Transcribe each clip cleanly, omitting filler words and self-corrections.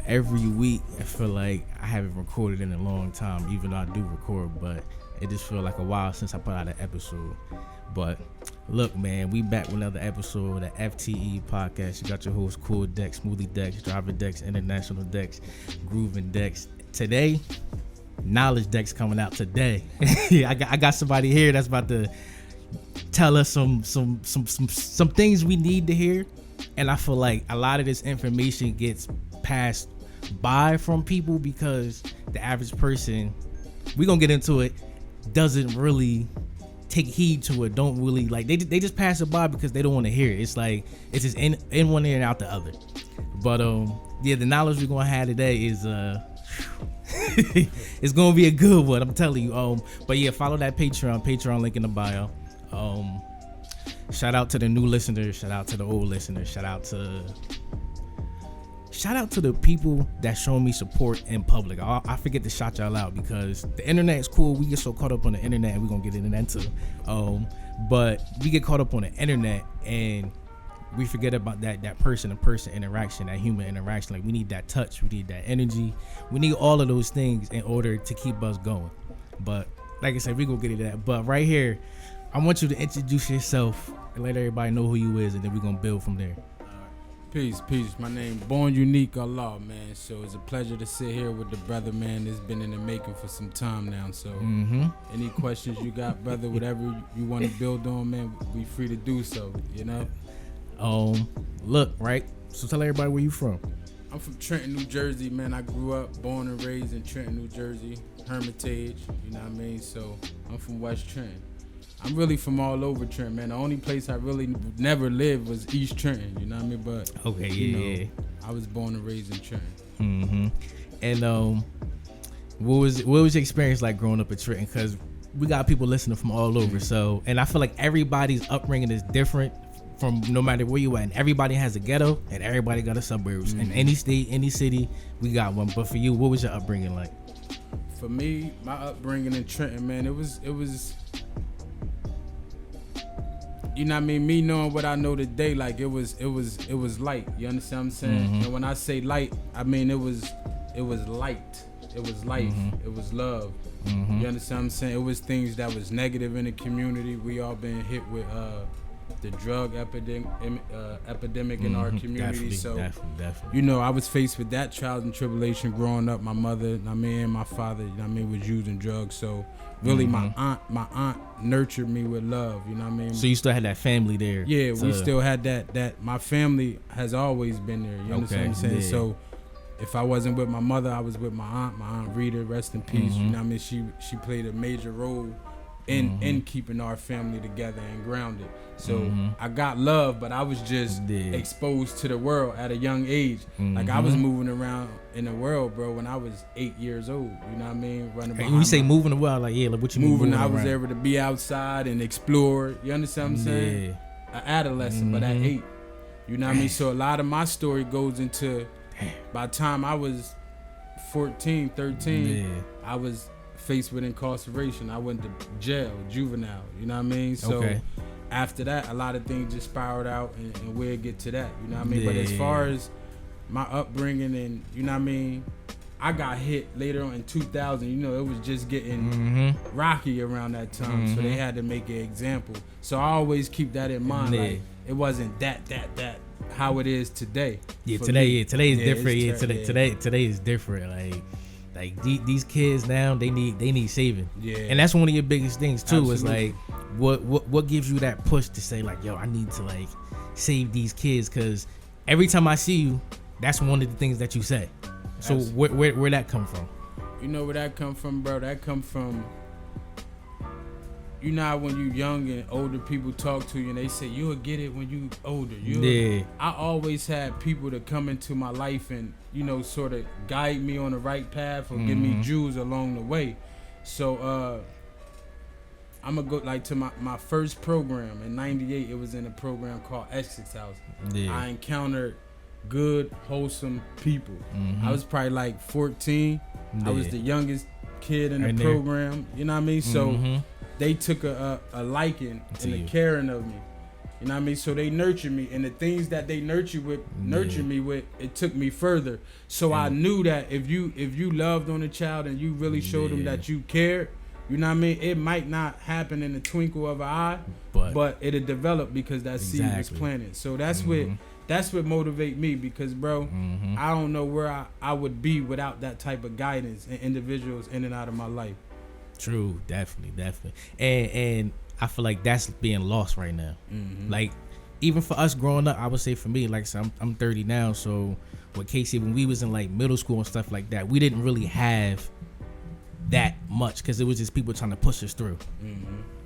every week I feel like I haven't recorded in a long time, even though I do record, but it just feel like a while since I put out an episode. But look, man, we back with another episode of the FTE podcast. You got your host, Cool Dex, Smoothie Dex, Driver Dex, International Dex, Grooving Dex. Today, Knowledge Dex coming out today. I got somebody here that's about to tell us some things we need to hear. And I feel like a lot of this information gets passed by from people because the average person, we gonna get into it, doesn't really take heed to it, don't really like, they just pass it by because they don't want to hear it. It's like it's just in one ear and out the other. But yeah, the knowledge we're gonna have today is it's gonna be a good one, I'm telling you. But yeah, follow that Patreon link in the bio. Shout out to the new listeners, shout out to the old listeners, shout out to the people that show me support in public. I forget to shout y'all out because the internet is cool. We get so caught up on the internet, and we're gonna get into that too. But we get caught up on the internet and we forget about that person-to-person interaction, that human interaction. Like, we need that touch, we need that energy, we need all of those things in order to keep us going. But like I said, we gonna get into that. But right here, I want you to introduce yourself and let everybody know who you is, and then we're gonna build from there. Peace. My name Born Unique Allah, man. So it's a pleasure to sit here with the brother, man. It's been in the making for some time now. So any questions you got, brother, whatever you want to build on, man, we free to do so, you know? Look, right? So tell everybody where you from. I'm from Trenton, New Jersey, man. I grew up, born and raised in Trenton, New Jersey, Hermitage, you know what I mean? So I'm from West Trenton. I'm really from all over Trenton, man. The only place I really never lived was East Trenton, you know what I mean? But okay, yeah. I was born and raised in Trenton. And what was your experience like growing up in Trenton? Because we got people listening from all over. So, and I feel like everybody's upbringing is different from no matter where you at. And everybody has a ghetto, and everybody got a suburbs. In any state, any city, we got one. But for you, what was your upbringing like? For me, my upbringing in Trenton, man, it was. You know what I mean? Me knowing what I know today, like it was light. You understand what I'm saying? And when I say light, I mean it was light. It was life. It was love. You understand what I'm saying? It was things that was negative in the community. We all been hit with the drug epidemic in our community. Definitely. You know, I was faced with that trials and tribulation growing up. My mother, and my father, was using drugs. So really, my aunt nurtured me with love. You know what I mean? So you still had that family there? Yeah, we still had that. My family has always been there. You understand what I'm saying? Yeah. So if I wasn't with my mother, I was with my aunt Rita, rest in peace. You know what I mean? She played a major role in keeping our family together and grounded. So I got love, but I was just exposed to the world at a young age. Like, I was moving around in the world, bro, when I was 8 years old. You know what I mean? Running behind. And you say moving the world, like, yeah, like what you mean moving I was around? able to be outside and explore. You understand what I'm saying? An adolescent, but at 8. You know what I mean? So a lot of my story goes into, by the time I was 14, 13, I was faced with incarceration. I went to jail, juvenile, you know what I mean? So after that, a lot of things just spiraled out, and we'll get to that, you know what I mean? But as far as my upbringing, and you know what I mean, I got hit later on in 2000. You know, it was just getting rocky around that time, so they had to make an example. So I always keep that in mind. Like, it wasn't that how it is today. Today is different. Today is different. Like these kids now, they need saving. Yeah. And that's one of your biggest things too. Absolutely. Is like what gives you that push to say, like, yo, I need to like save these kids, because every time I see you, that's one of the things that you say. So where that come from? You know where that come from, bro? That come from, you know how when you young and older people talk to you and they say you'll get it when you older. I always had people to come into my life and, you know, sort of guide me on the right path or give me jewels along the way. So I'm gonna go like to my first program in '98. It was in a program called Essex House. I encountered good, wholesome people. I was probably like 14. I was the youngest kid in the program. You know what I mean? So they took a liking and a caring of me. You know what I mean? So they nurtured me, and the things that they nurtured me with, it took me further. So I knew that if you loved on a child and you really showed them that you cared, you know what I mean? It might not happen in the twinkle of an eye, but it'll develop because that seed was planted. So that's what motivate me because, bro, I don't know where I would be without that type of guidance and individuals in and out of my life. True, definitely. And I feel like that's being lost right now. Like, even for us growing up, I would say for me, like, so I'm 30 now, so with Casey, when we was in like middle school and stuff like that, we didn't really have that much because it was just people trying to push us through.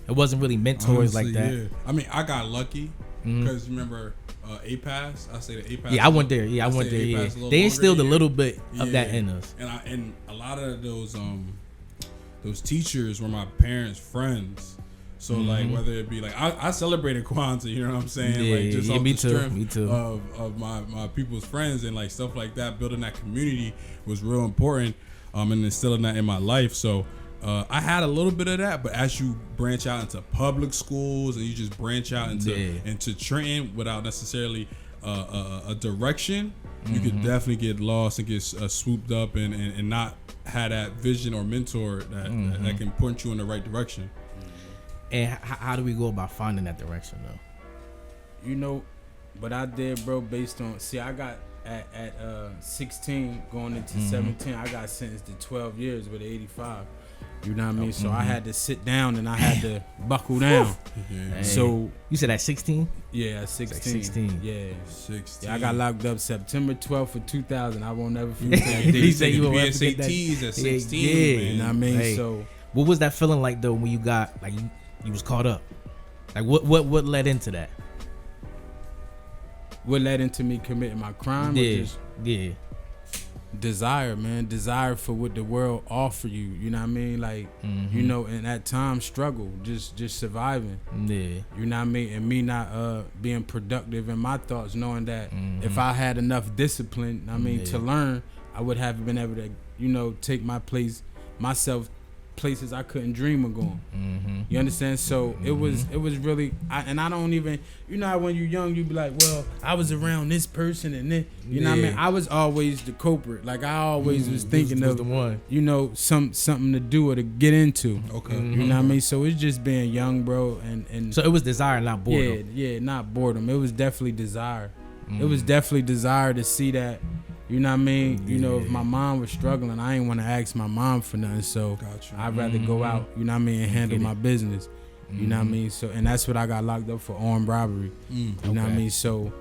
It wasn't really mentors like that. Yeah. I mean, I got lucky because remember APAS? I say the APAS. Yeah, I went there. Yeah, I went there. Yeah, they instilled a little bit of that in us. And a lot of those teachers were my parents' friends. So like whether it be like I celebrated Kwanzaa, you know what I'm saying? Yeah, like just off me the strength of my people's friends and like stuff like that, building that community was real important, and instilling that in my life. So I had a little bit of that, but as you branch out into public schools and you just branch out into Trenton without necessarily a direction, you could definitely get lost and get swooped up and not have that vision or mentor that can point you in the right direction. And how do we go about finding that direction though? You know, but I did, bro, based on, I got at 16 going into 17, I got sentenced to 12 years with 85. You know what I mean? So I had to sit down and I had to buckle down. Hey. So you said at 16? Yeah, at 16. Like 16. Yeah. 16. Yeah, I got locked up September 12th of 2000. I won't never forget that. He said you were SATs at 16. Yeah, man. You know what I mean? Hey. So what was that feeling like though when you got like you was caught up? Like what led into that? What led into me committing my crime? Yeah. Desire, man. Desire for what the world offer you. You know what I mean? Like, you know, and at times struggle, just surviving. Yeah. You know what I mean? And me not being productive in my thoughts, knowing that if I had enough discipline, to learn, I would have been able to, you know, take myself places I couldn't dream of going. You understand? So it was really, I don't even, you know how when you're young you be like, well, I was around this person and then, you know what I mean? I was always the culprit. Like I always was thinking of the one, you know, something to do or to get into. Okay. You know what I mean? So it's just being young, bro, and so it was desire, not boredom. Yeah, not boredom. It was definitely desire. It was definitely desire to see that. You know what I mean? You know, if my mom was struggling, I ain't want to ask my mom for nothing. So I'd rather go out, you know what I mean, and handle my business. You know what I mean? So, and that's what I got locked up for, armed robbery. You know what I mean? So,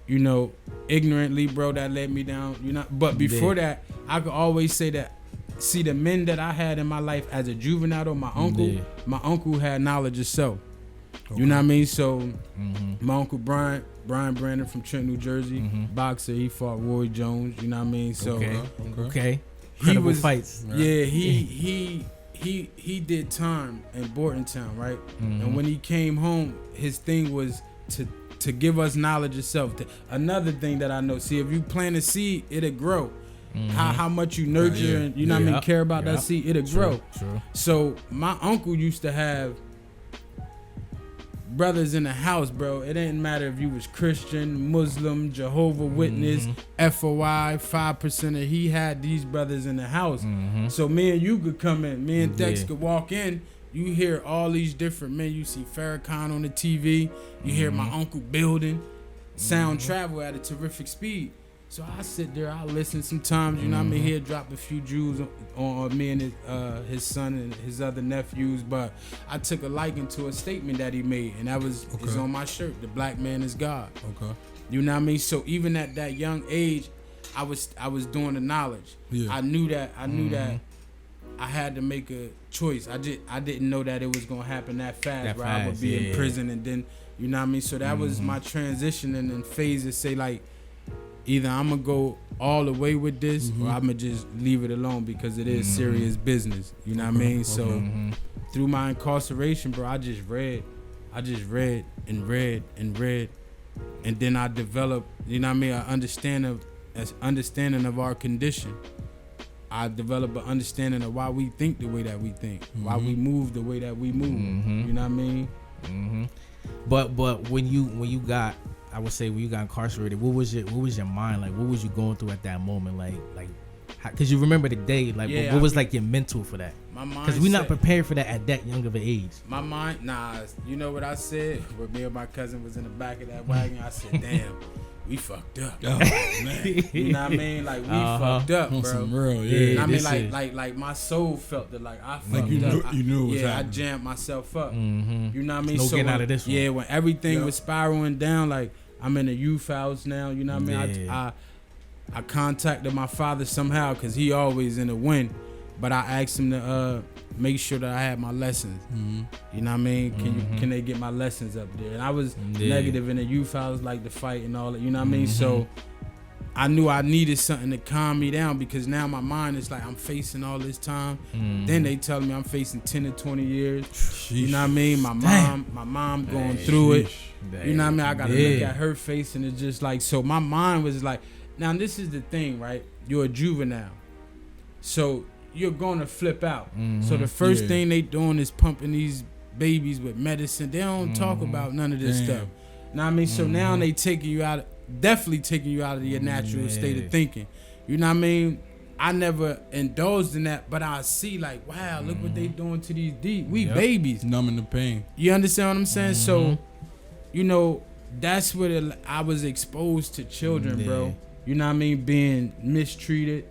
you know, ignorantly, bro, that led me down. You know, but before that, I could always say that. See, the men that I had in my life as a juvenile, or my uncle had knowledge of self. You know what I mean? So, my uncle Brian Brandon from Trenton, New Jersey, boxer. He fought Roy Jones. You know what I mean? So, Okay. He was fights. Right? Yeah, he did time in Bordentown, right? And when he came home, his thing was to give us knowledge of self. Another thing that I know, see, if you plant a seed, it'll grow. How much you nurture and you know what I mean, care about that seed, it'll grow. True. So my uncle used to have brothers in the house, bro. It didn't matter if you was Christian, Muslim, Jehovah Witness, FOI, 5%. He had these brothers in the house. So me and you could come in. Me and Dex could walk in. You hear all these different men. You see Farrakhan on the TV. You hear my uncle building. Sound travel at a terrific speed. So I sit there, I listen sometimes, you know what I mean? He'll drop a few Jews on me and his son and his other nephews, but I took a liking to a statement that he made, and that was is on my shirt, the black man is God. Okay. You know what I mean? So even at that young age, I was doing the knowledge. Yeah. I knew that I had to make a choice. I didn't know that it was gonna happen that fast, where I would be in prison and then, you know what I mean? So that was my transition and phase to say, like, either I'm going to go all the way with this or I'm going to just leave it alone because it is serious business. You know what I mean? So through my incarceration, bro, I just read and read. And then I developed, you know what I mean, an understanding of our condition. I developed an understanding of why we think the way that we think, why we move the way that we move. You know what I mean? But when you got, I would say when you got incarcerated, what was your mind like? What was you going through at that moment? Like because you remember the day, like what was like your mental for that? My mind, because we're not prepared for that at that young of an age. My mind, you know what I said? When me and my cousin was in the back of that wagon, I said, "Damn, we fucked up." Oh, man. You know what I mean? Like we fucked up, bro. Some real, yeah. You know what I mean? Like my soul felt that, like I fucked up. You knew it was happening. I jammed myself up. Mm-hmm. You know what I mean? No getting out of this one. Yeah, when everything was spiraling down, like I'm in a youth house now. You know what I mean? I contacted my father somehow because he always in the wind, but I asked him to make sure that I had my lessons. Mm-hmm. You know what I mean? Can they get my lessons up there? And I was negative in the youth house, like the fight and all that. You know what I mean? So I knew I needed something to calm me down because now my mind is like I'm facing all this time. Then they tell me I'm facing 10 to 20 years. Sheesh. You know what I mean? My mom going through it. You know what I mean? I gotta look at her face and it's just like, so my mind was like, now this is the thing, right? You're a juvenile. So you're gonna flip out. So the first thing they doing is pumping these babies with medicine. They don't talk about none of this stuff. Know what I mean? So now they definitely taking you out of your natural state of thinking. You know what I mean? I never indulged in that, but I see like, wow, look what they doing to these we babies. Numbing the pain. You understand what I'm saying? So, you know, that's what I was exposed to children, bro. You know what I mean? Being mistreated,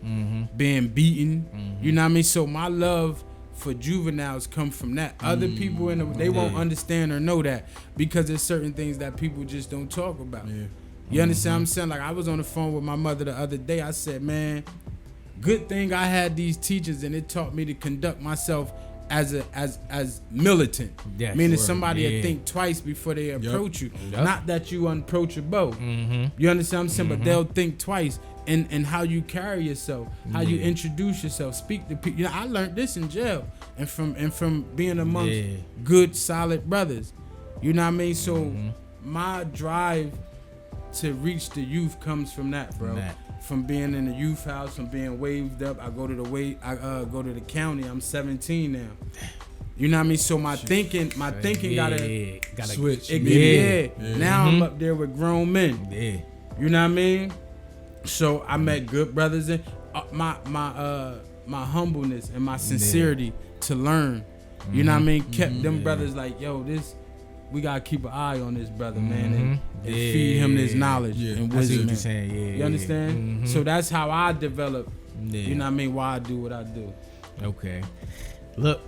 being beaten. You know what I mean? So my love for juveniles come from that. Other people they won't understand or know that because there's certain things that people just don't talk about. You understand what I'm saying? Like I was on the phone with my mother the other day. I said, man, good thing I had these teachers and it taught me to conduct myself as militant. Yes, meaning somebody that think twice before they approach you. Not that you unapproachable. You understand what I'm saying? But they'll think twice in how you carry yourself, how you introduce yourself, speak to people. You know, I learned this in jail and from being amongst good, solid brothers. You know what I mean? So my drive to reach the youth comes from that, bro. From being in the youth house, from being waved up. I go to the county. I'm 17 now. You know what I mean? So my thinking gotta switch. Now I'm up there with grown men. You know what I mean? So I met good brothers and my humbleness and my sincerity to learn. You know what I mean? Kept them brothers like, yo, we gotta keep an eye on this brother, man, and feed him this knowledge and wisdom. What you're saying. You understand? So that's how I develop. You know what I mean? Why I do what I do. Okay. Look,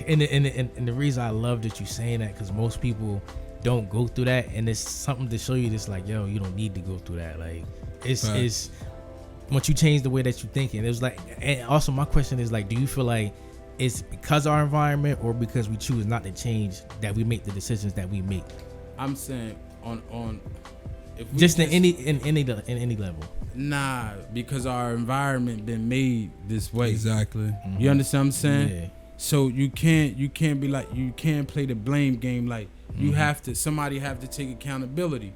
and the reason I love that you saying that because most people don't go through that, and it's something to show you this, like, yo, you don't need to go through that. Like, it's once you change the way that you thinking, it was like, and also my question is like, do you feel like it's because of our environment or because we choose not to change that we make the decisions that we make? I'm saying on if we just in any level. Nah, because our environment been made this way. Exactly. You understand what I'm saying? Yeah. So you can't be like, you can't play the blame game. Like somebody have to take accountability.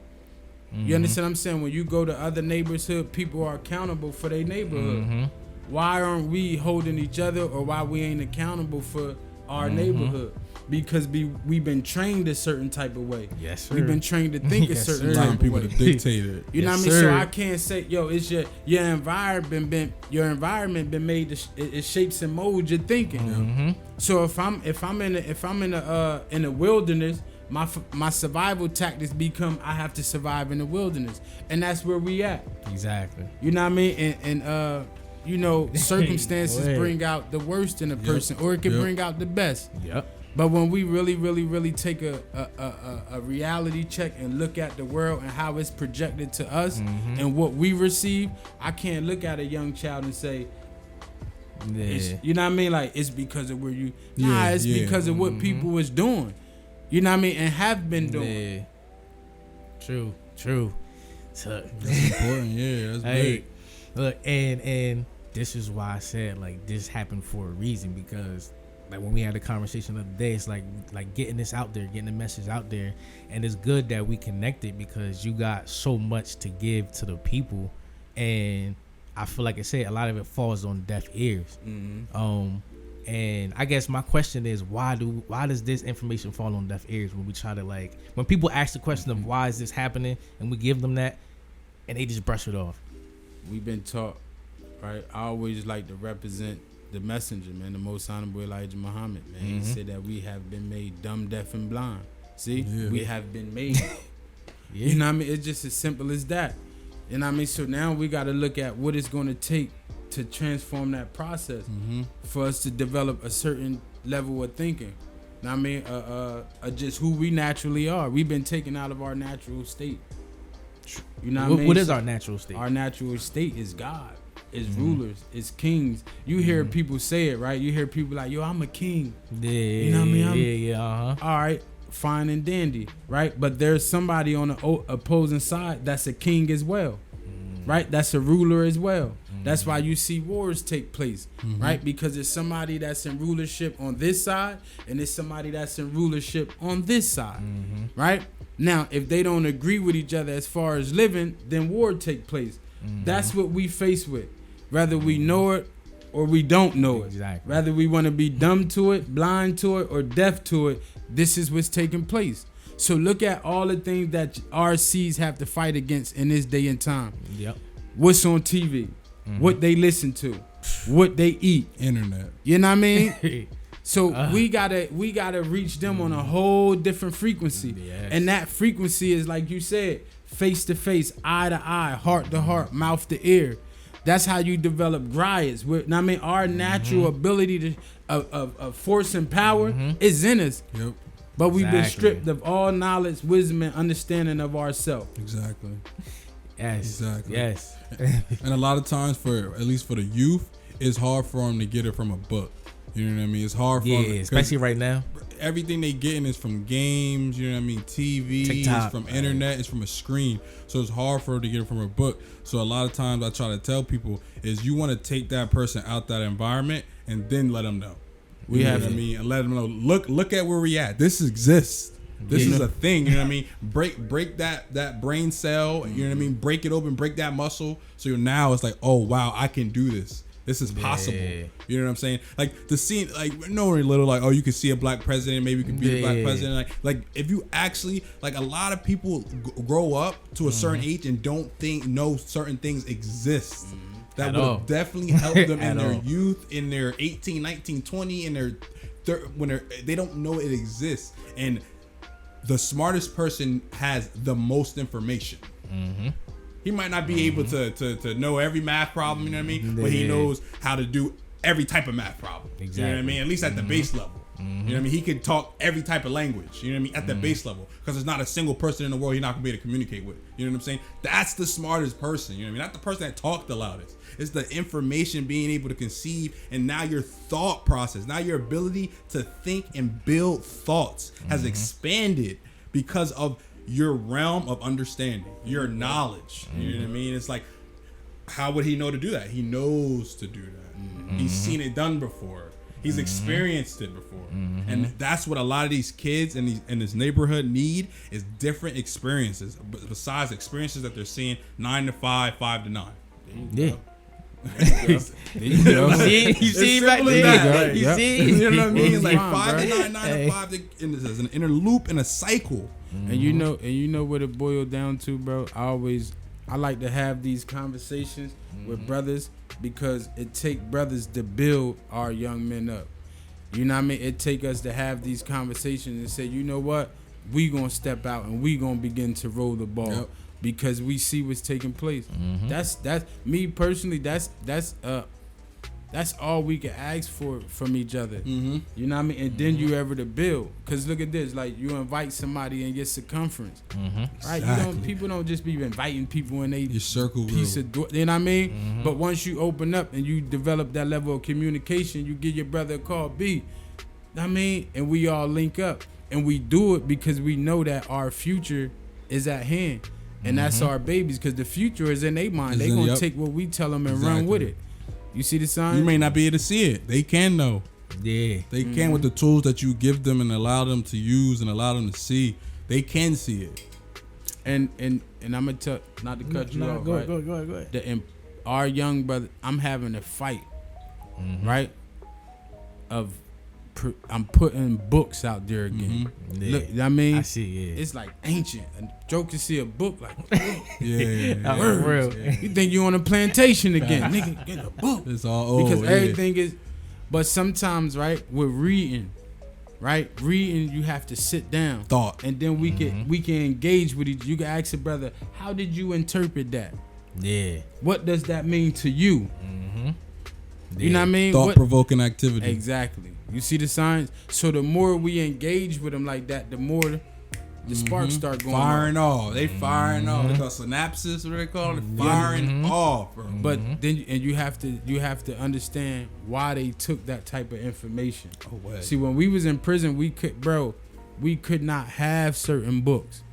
You understand what I'm saying? When you go to other neighborhood, people are accountable for their neighborhood. Why aren't we holding each other, or why we ain't accountable for our neighborhood? Because we've been trained a certain type of way. Yes, sir. We've been trained to think a certain type of people way. to dictate it. You know what I mean? So I can't say, yo, it's your environment been made to it shapes and molds your thinking. So if I'm in the wilderness, my survival tactics become I have to survive in the wilderness, and that's where we at. Exactly. You know what I mean? And you know, circumstances bring out the worst in a person, or it can bring out the best. But when we really take a reality check and look at the world and how it's projected to us and what we receive, I can't look at a young child and say, you know what I mean? Like, it's because of where you. Nah, it's because of what people was doing. You know what I mean? And have been doing. True. So, that's important. That's big. Look, and this is why I said like this happened for a reason, because like when we had a conversation the other day, it's like getting this out there, getting the message out there, and it's good that we connected because you got so much to give to the people, and I feel like I said a lot of it falls on deaf ears. And I guess my question is, why does this information fall on deaf ears when we try to, like, when people ask the question of why is this happening and we give them that and they just brush it off? We've been taught, right? I always like to represent the messenger, man, the most honorable Elijah Muhammad, man. He said that we have been made dumb, deaf, and blind. See, we have been made. You know what I mean? It's just as simple as that. You know what I mean? So now we got to look at what it's going to take to transform that process for us to develop a certain level of thinking. You know what I mean? Just who we naturally are. We've been taken out of our natural state. You know what I mean? What is our natural state? Our natural state is God. It's rulers. It's kings. You hear people say it, right? You hear people like, yo, I'm a king. Yeah, you know what I mean? Yeah, All right, fine and dandy, right? But there's somebody on the opposing side that's a king as well, right? That's a ruler as well. That's why you see wars take place, right? Because it's somebody that's in rulership on this side and it's somebody that's in rulership on this side, right? Now, if they don't agree with each other as far as living, then war take place. That's what we face with, whether we know it or we don't know it. Exactly. Whether we want to be dumb to it, blind to it, or deaf to it, this is what's taking place. So look at all the things that our seeds have to fight against in this day and time. Yep. What's on TV, what they listen to, what they eat, Internet. you know what I mean? So we gotta reach them on a whole different frequency. Yes. And that frequency is, like you said, face to face, eye to eye, heart to heart, mouth to ear. That's how you develop riots. I mean, our natural ability to of force and power is in us. Yep. But we've been stripped of all knowledge, wisdom, and understanding of ourselves. Exactly. Yes. Exactly. Yes. And a lot of times, at least for the youth, it's hard for them to get it from a book. You know what I mean? It's hard for them. Especially right now. Everything they getting is from games, you know what I mean? TV, TikTok, it's from internet, it's from a screen. So it's hard for them to get it from a book. So a lot of times I try to tell people is you want to take that person out that environment and then let them know. You know what I mean? And let them know, look at where we at. This exists. This is a thing, you know what I mean? Break that brain cell, you know what I mean? Break it open, break that muscle. So now it's like, oh wow, I can do this. This is possible. You know what I'm saying? Like the scene, like knowing little, like, oh, you can see a black president, maybe you could be a black president. Like if you actually, like, a lot of people grow up to a certain age and don't know certain things exist. That would have definitely helped them in their youth, in their 18, 19, 20, in their when they don't know it exists. And the smartest person has the most information. He might not be able to know every math problem, you know what I mean? But he knows how to do every type of math problem. Exactly. You know what I mean? At least at the base level. You know what I mean? He can talk every type of language, you know what I mean? At the base level. Because there's not a single person in the world he's not going to be able to communicate with. You know what I'm saying? That's the smartest person, you know what I mean? Not the person that talked the loudest. It's the information being able to conceive, and now your thought process, now your ability to think and build thoughts has expanded because of your realm of understanding, your knowledge. You know what I mean? It's like, how would he know to do that? He knows to do that. He's seen it done before. He's experienced it before. And that's what a lot of these kids in this neighborhood need, is different experiences besides experiences that they're seeing 9 to 5, 5 to 9. Yeah. You see back there. You see? You know what I mean? It's like 5 to 9, 9 to 5. There's an inner loop and a cycle. And you know what it boiled down to, bro? I like to have these conversations with brothers, because it take brothers to build our young men up. You know what I mean? It take us to have these conversations and say, you know what? We gonna step out and we gonna begin to roll the ball, because we see what's taking place. That's me personally. That's all we can ask for from each other. You know what I mean? And then you ever to build. Cause look at this, like you invite somebody in your circumference, right? Exactly. People don't just be inviting people in your circle piece of door. You know what I mean? But once you open up and you develop that level of communication, you give your brother a call, B. I mean, and we all link up, and we do it because we know that our future is at hand, and that's our babies. Cause the future is in their mind. They gonna take what we tell them and run with it. You see the sign? You may not be able to see it. They can know. Yeah. They can with the tools that you give them and allow them to use and allow them to see. They can see it. And I'm gonna tell, not to cut you off. Go right? ahead. Our young brother, I'm having a fight, right? I'm putting books out there again. Yeah. Look, I mean, I see. Yeah, it's like ancient. A joke can see a book like, Yeah. for real. you think you on a plantation again, nigga? Get a book. It's all old. Because yeah. everything is. But sometimes, right, with reading, you have to sit down, Thought. and then we can engage with each. You can ask a brother, how did you interpret that? Yeah. What does that mean to you? Mm-hmm. You know what I mean? Thought-provoking activity. Exactly. You see the signs? So the more we engage with them like that, the more the sparks start going Firing off. off. They firing off. They call synapses, what they call it? Firing off, bro. But then you have to understand why they took that type of information. Oh, wait. See, when we was in prison, we could not have certain books.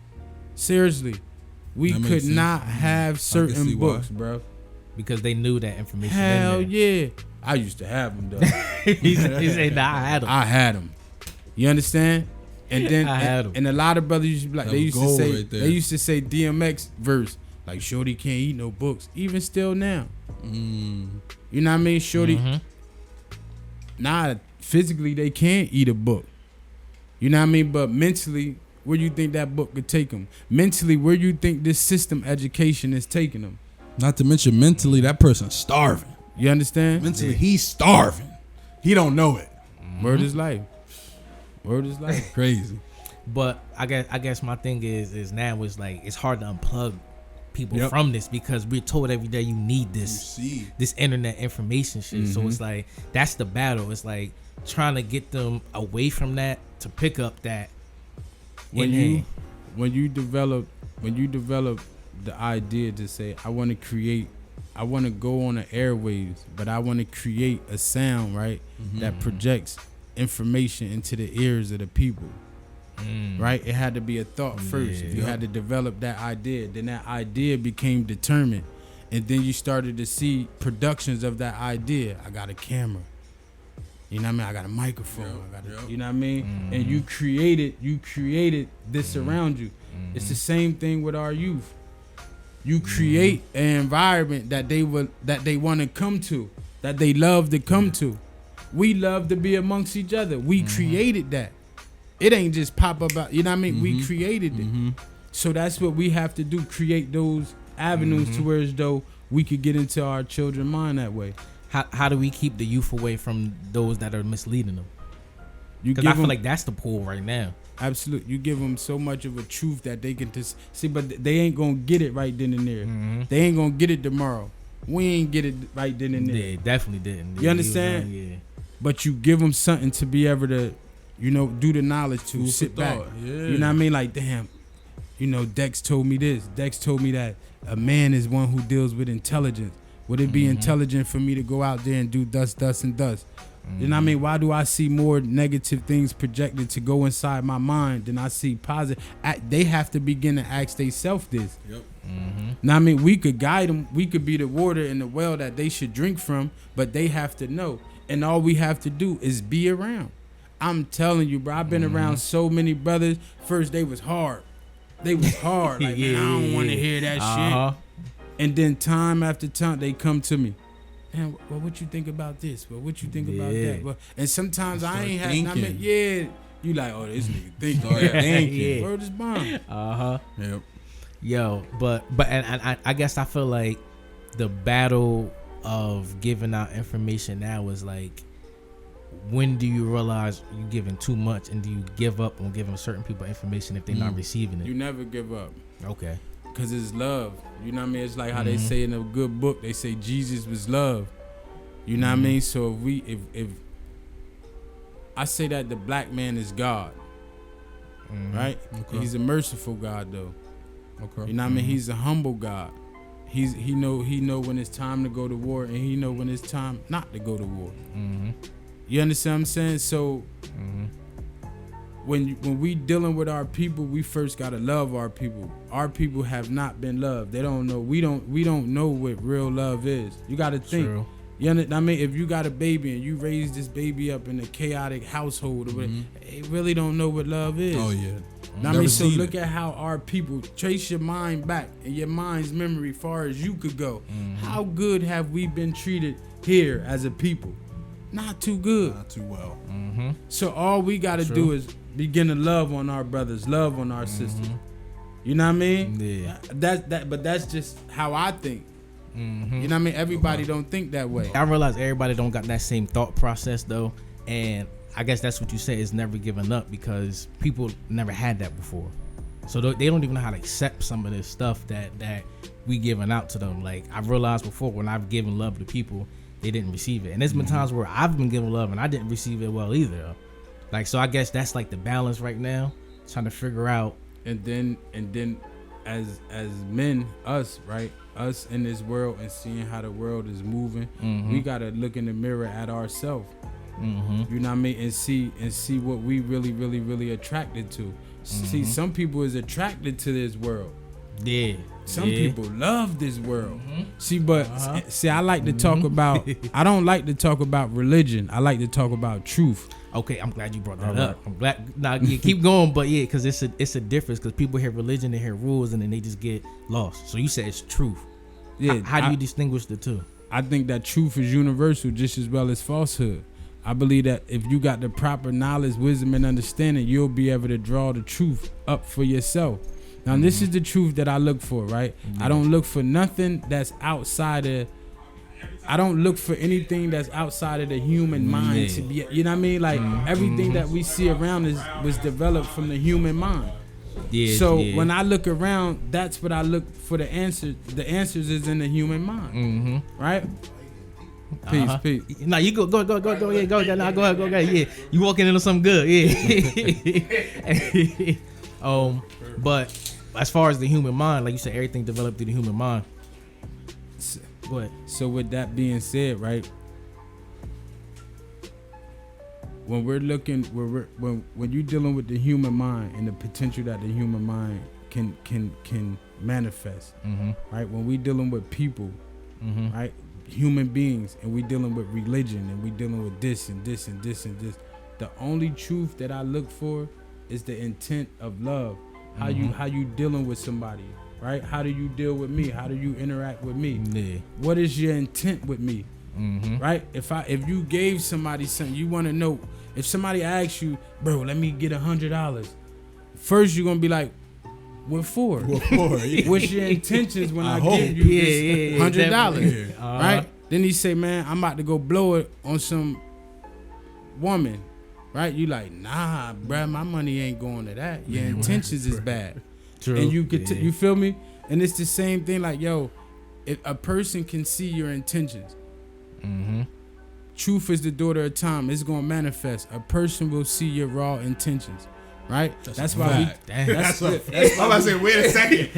Seriously. We That makes could sense. not have certain see why. books, bro. Because they knew that information. Hell in there. yeah. I used to have them though. he said, "Nah, I had them." I had them. You understand? And then I had 'em. and a lot of brothers used to be like, That they was used to gold say right there. they used to say DMX verse like Shorty can't eat no books, even still now. You know what I mean? Shorty, nah, physically they can't eat a book. You know what I mean? But mentally, where you think that book could take them? Mentally, where you think this system education is taking them? Not to mention mentally, that person's starving. You understand? Mentally, he's starving. He don't know it. Word is life. Word is life. Crazy. But I guess my thing is now it's like it's hard to unplug people Yep. from this because we're told every day you need this internet information shit. So it's like that's the battle. It's like trying to get them away from that to pick up that. when you develop the idea to say I want to go on the airwaves, but I want to create a sound, right, that projects information into the ears of the people. Right? It had to be a thought first. Yeah. You had to develop that idea. Then that idea became determined. And then you started to see productions of that idea. I got a camera. You know what I mean? I got a microphone. You know what I mean? And you created this around you. It's the same thing with our youth. You create an environment that they want to come to, that they love to come to. We love to be amongst each other. We created that. It ain't just pop up out, you know what I mean? We created it. So that's what we have to do, create those avenues to where as though we could get into our children's mind that way. How do we keep the youth away from those that are misleading them? Because I feel like that's the pull right now. Absolutely. You give them so much of a truth that they can just see, but they ain't going to get it right then and there. They ain't going to get it tomorrow. We ain't get it right then and there. Yeah, definitely didn't. You understand? Yeah. But you give them something to be able to, do the knowledge to sit back. Yeah. You know what I mean? Like, damn, Dex told me this. Dex told me that a man is one who deals with intelligence. Would it be intelligent for me to go out there and do thus, and thus? You know what I mean? Why do I see more negative things projected to go inside my mind than I see positive? They have to begin to ask themselves this. Yep. Now, I mean, we could guide them. We could be the water in the well that they should drink from, but they have to know. And all we have to do is be around. I'm telling you, bro, I've been around so many brothers. First, they was hard. Like, man, I don't want to hear that shit. And then time after time, they come to me. Man, well, what you think about this? Well, what you think about that? Well, and sometimes I ain't have, you like, oh, this nigga thinking. Word is bomb. Yep. Yo, but and I guess I feel like the battle of giving out information now is like, when do you realize you're giving too much, and do you give up on giving certain people information if they're not receiving it? You never give up. Okay. Because it's love. You know what I mean? It's like how they say in a good book, they say Jesus was love. You know what I mean? So if I say that the black man is God, right? Okay. He's a merciful God though. Okay. You know what I mean? He's a humble God. He know when it's time to go to war, and he know when it's time not to go to war. You understand what I'm saying? So when we dealing with our people, we first gotta love our people. Our people have not been loved. They don't know. We don't know what real love is. You gotta think. True. You know what I mean? If you got a baby and you raise this baby up in a chaotic household, they really don't know what love is. Oh yeah. I mean, so look at how our people, trace your mind back and your mind's memory far as you could go. How good have we been treated here as a people? not too good. Not too well. So all we got to do is begin to love on our brothers, love on our sisters. You know what I mean? Yeah. But that's just how I think. You know what I mean? Everybody don't think that way. I realize everybody don't got that same thought process though, and I guess that's what you say is never giving up, because people never had that before. So they don't even know how to accept some of this stuff that we giving out to them. Like I've realized before, when I've given love to people, they didn't receive it. And there's been times where I've been giving love and I didn't receive it well either. Like, so I guess that's like the balance right now, trying to figure out. And then as men, us in this world and seeing how the world is moving, we gotta look in the mirror at ourselves. You know what I mean? And see what we really attracted to. See, some people is attracted to this world. Yeah. Some people love this world. See, but see, I like to talk about. I don't like to talk about religion. I like to talk about truth. Okay, I'm glad you brought that up. I'm glad. Nah, yeah, keep going, but yeah, because it's a difference. Because people hear religion, they hear rules, and then they just get lost. So you said it's truth. Yeah. How do you distinguish the two? I think that truth is universal just as well as falsehood. I believe that if you got the proper knowledge, wisdom, and understanding, you'll be able to draw the truth up for yourself. Now, this is the truth that I look for, right? I don't look for nothing that's outside of. I don't look for anything that's outside of the human mind to be. You know what I mean? Like everything that we see around us was developed from the human mind. Yeah. So when I look around, that's what I look for. The answer. The answers is in the human mind, right? Peace. No, you go. Yeah, go. Nah, go ahead. Yeah, you walking into something good. Yeah. But as far as the human mind, like you said, everything developed through the human mind. Go ahead. So with that being said, right? When we're looking, when you're dealing with the human mind and the potential that the human mind can manifest, right? When we dealing with people, right? Human beings, and we dealing with religion, and we dealing with this and this and this and this. The only truth that I look for is the intent of love. How you dealing with somebody, right? How do you deal with me? How do you interact with me? Yeah. What is your intent with me? Right? If you gave somebody something, you want to know. If somebody asks you, bro, let me get $100. First, you're gonna be like, what for? What's your intentions when I give you this $100? Right? Then he say, man, I'm about to go blow it on some woman. Right? You like, nah, bruh, my money ain't going to that. Your intentions is bad. True. And you get you feel me? And it's the same thing. Like, yo, if a person can see your intentions. Truth is the daughter of time. It's gonna manifest. A person will see your raw intentions. Right? That's why I'm about to say, wait a second.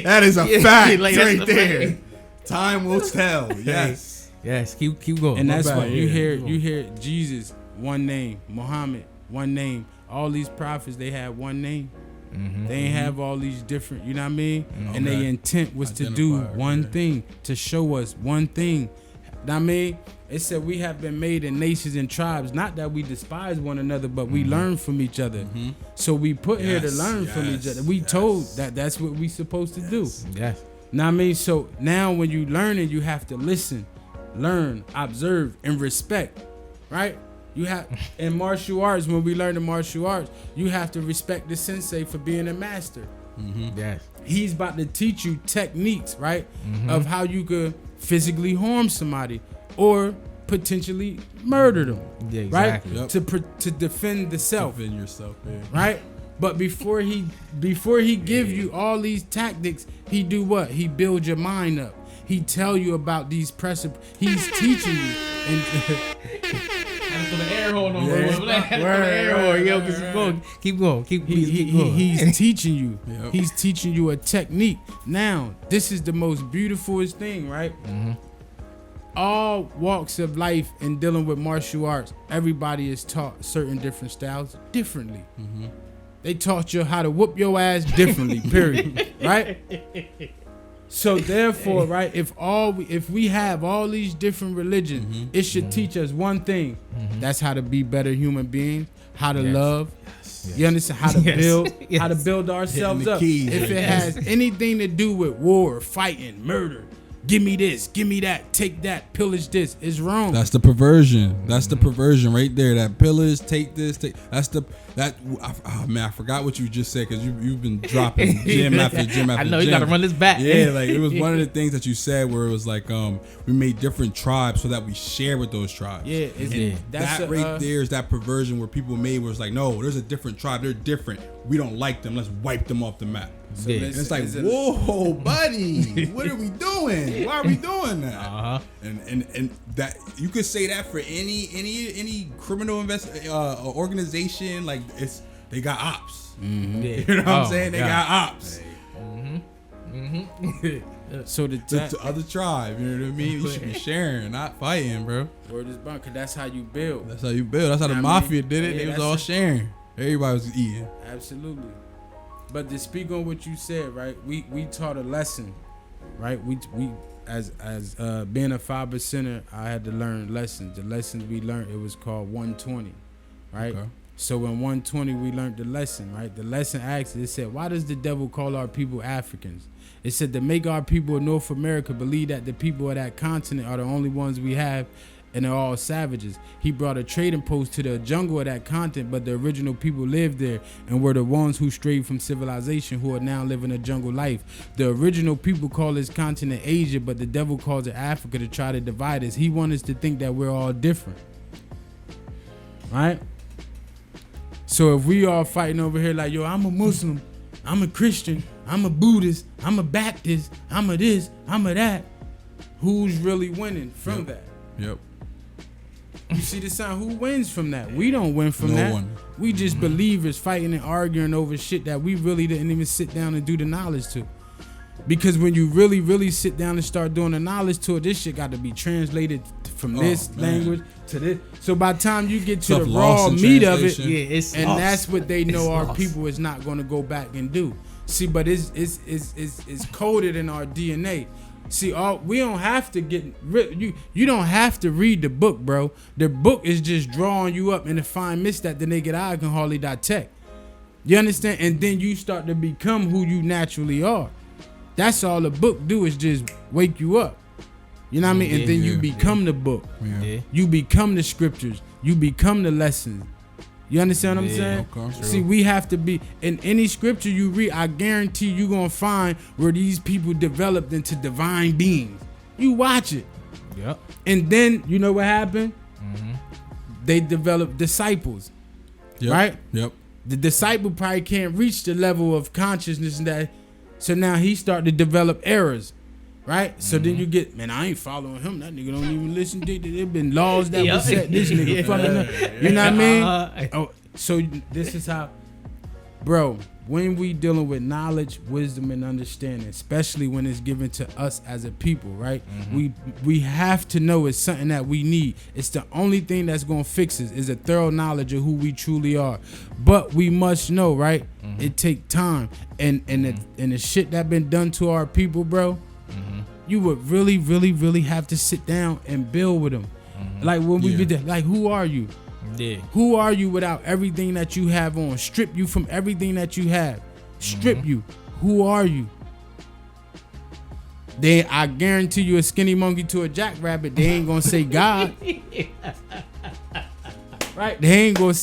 That is a fact like, right there. Time will tell. Yes. Yes. Keep going. And that's why you hear Jesus, one name, Muhammad, one name. All these prophets, they had one name. They ain't have all these different, you know what I mean? And their intent was to do one thing, to show us one thing. You know what I mean? It said we have been made in nations and tribes, not that we despise one another, but we learn from each other. So we put here to learn from each other. We told that that's what we supposed to do. Yes. Know what I mean? So now when you learning, you have to listen, learn, observe, and respect, right? You have in martial arts, when we learn the martial arts, you have to respect the sensei for being a master. Yes. He's about to teach you techniques, right? Of how you could physically harm somebody or potentially murder them. Yeah, exactly. Right? Yep. To defend the self. Defend yourself, yeah. Right? But before he give you all these tactics, he do what? He build your mind up. He tell you about these precepts. He's teaching you. And the air horn on air horn. Yo, keep going. He's teaching you. Yep. He's teaching you a technique. Now, this is the most beautifulest thing, right? All walks of life in dealing with martial arts, everybody is taught certain different styles differently. They taught you how to whoop your ass differently, period. Right? So therefore, right, if we have all these different religions, it should teach us one thing. That's how to be better human beings, how to love. You understand? How to build, how to build ourselves up. If it has anything to do with war, fighting, murder, give me this, give me that, take that, pillage this. It's wrong. That's the perversion. That's the perversion right there. That pillage, take this, take. Man, I forgot what you just said because you've been dropping gym after gym after I know gym. you gotta run this back. Yeah, like it was one of the things that you said where it was like we made different tribes so that we share with those tribes. Yeah, That right there is that perversion where people made where it's like, no, there's a different tribe. They're different. We don't like them. Let's wipe them off the map. So Yeah. And it's like, whoa, buddy, what are we doing? Why are we doing that? And that you could say that for any criminal organization. Like they got ops. Mm-hmm. Yeah. You know what I'm saying? They got ops. So The other tribe, you know what I mean? You should be sharing, not fighting, bro. word is bond, cause that's how you build. That's how you build. That's how the I mean, mafia did it. yeah, They was that's all it. sharing. Everybody was eating. Absolutely. But to speak on what you said, right? We taught a lesson, right? We as being a 5%er, I had to learn lessons. The lessons we learned, it was called 120, right? Okay. So in 120 we learned the lesson, right? The lesson asked, it said, why does the devil call our people Africans? It said to make our people of North America believe that the people of that continent are the only ones we have and they're all savages. He brought a trading post to the jungle of that continent, but the original people lived there and were the ones who strayed from civilization, who are now living a jungle life. The original people call this continent Asia, but the devil calls it Africa to try to divide us. He wants us to think that we're all different, right? So if we all fighting over here like, yo, I'm a Muslim, I'm a Christian, I'm a Buddhist, I'm a Baptist, I'm a this, I'm a that, who's really winning from that? Yep. You see the sign? Who wins from that? We don't win from No that. one. We just believers fighting and arguing over shit that we really didn't even sit down and do the knowledge to. Because when you really, really sit down and start doing the knowledge to it, this shit got to be translated from this language to this. So by the time you get to Stuff the lost raw in meat of it, translation. Yeah, it's and lost. that's what they know our lost. people is not going to go back and do. See, but it's coded in our DNA. See, we don't have to get you don't have to read the book, bro. The book is just drawing you up in the fine mist that the naked eye can hardly detect. You understand? And then you start to become who you naturally are. That's all the book do is just wake you up. You know what I mean? And then you become the book. Yeah. You become the scriptures. You become the lessons. You understand what I'm saying? Okay. See, we have to be in any scripture you read. I guarantee you gonna find where these people developed into divine beings. You watch it, Yep. and then you know what happened? They developed disciples, Yep. right? Yep. The disciple probably can't reach the level of consciousness and that, so now he start to develop errors. Right, so then you get, man, I ain't following him. That nigga don't even listen. There been laws that was set. This nigga fucking up. You know what I mean? Oh, so this is how, bro. When we dealing with knowledge, wisdom, and understanding, especially when it's given to us as a people, right? We have to know it's something that we need. It's the only thing that's gonna fix us is a thorough knowledge of who we truly are. But we must know, right? It take time, and the shit that been done to our people, bro. You would really, really, really have to sit down and build with them. Like when we did that, like who are you? Yeah. Who are you without everything that you have on? Strip you from everything that you have. Strip you. Who are you? Then I guarantee you a skinny monkey to a jackrabbit, they ain't gonna say God. Right? They ain't gonna